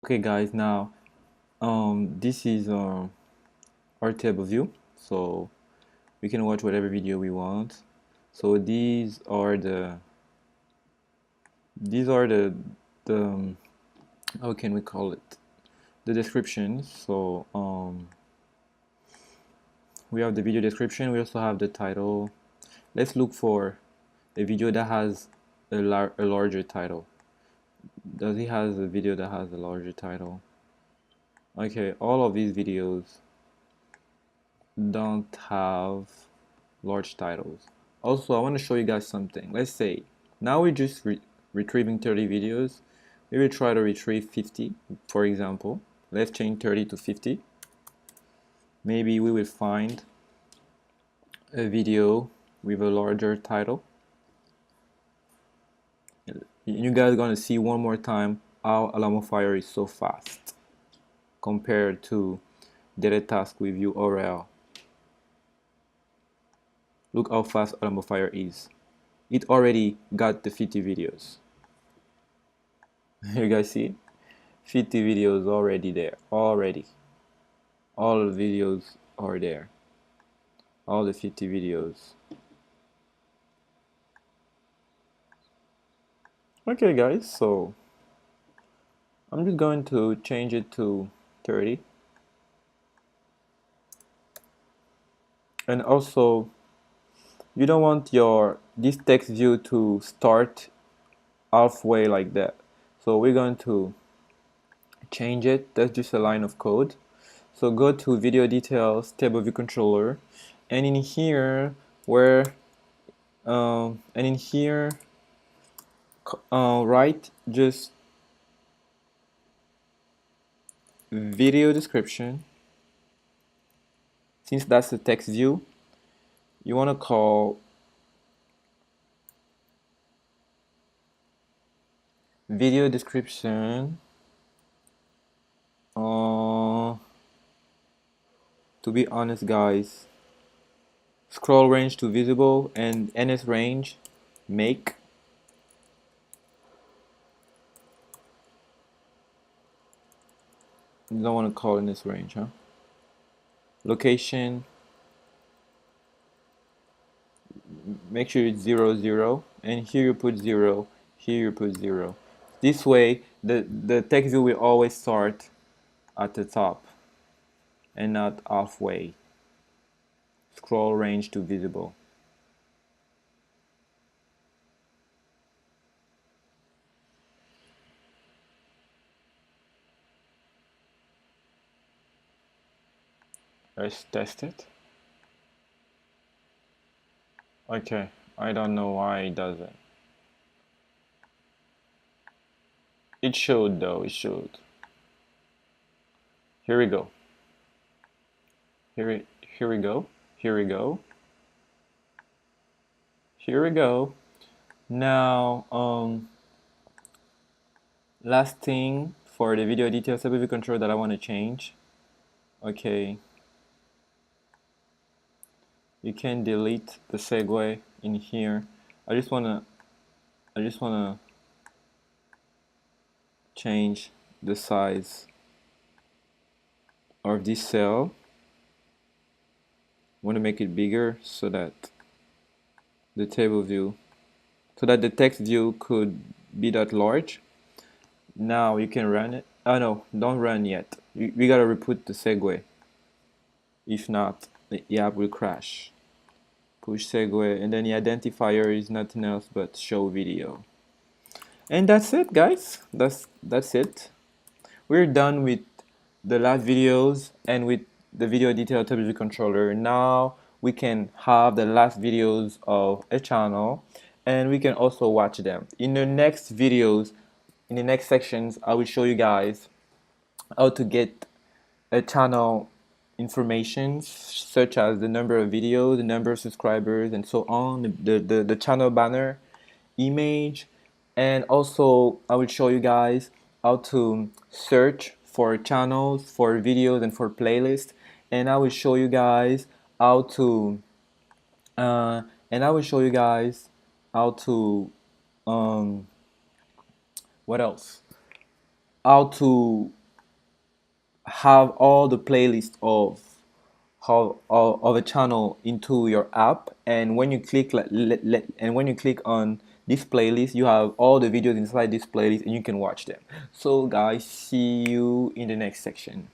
Okay guys, now this is our table view, so we can watch whatever video we want. So these are the how can we call it, the descriptions. So we have the video description, we also have the title. Let's look for a video that has a larger title. Does he has a video that has a larger title? Okay, all of these videos don't have large titles. Also, I want to show you guys something. Let's say now we're just retrieving 30 videos. We will try to retrieve 50, for example. Let's change 30 to 50. Maybe we will find a video with a larger title. You guys are gonna see one more time how Alamofire is so fast compared to Data Task with URL. Look how fast Alamofire is. It already got the 50 videos. You guys see? 50 videos already there. Already. All the videos are there. All the 50 videos. Okay guys, so I'm just going to change it to 30. And also, you don't want this text view to start halfway like that. So we're going to change it. That's just a line of code. So go to video details, TableViewController, and in here write just video description. Since that's the text view, you want to call video description to be honest guys, scroll range to visible and NS range make. You don't want to call NS range, huh? Location, make sure it's 0 0, and here you put 0, here you put 0. This way the text view will always start at the top and not halfway. Scroll range to visible. Let's test it. Okay, I don't know why it doesn't. It showed though, it showed. Here we go. Here we go. Here we go. Here we go. Now, last thing for the video details TableView control that I want to change. Okay. You can delete the segue in here. I just wanna change the size of this cell. I want to make it bigger so that the table view, so that the text view could be that large. Now you can run it. Oh no, don't run yet. We gotta re-put the segue. If not, the app will crash. Push segue, and then the identifier is nothing else but show video. And that's it, guys. That's it. We're done with the last videos and with the video detail TableView controller. Now we can have the last videos of a channel, and we can also watch them. In the next videos, in the next sections, I will show you guys how to get a channel information such as the number of videos, the number of subscribers, and so on, the channel banner, image, and also I will show you guys how to search for channels, for videos, and for playlists, and I will show you guys how to what else? How to have all the playlists of a channel into your app, and when you click and when you click on this playlist, you have all the videos inside this playlist and you can watch them. So guys, see you in the next section.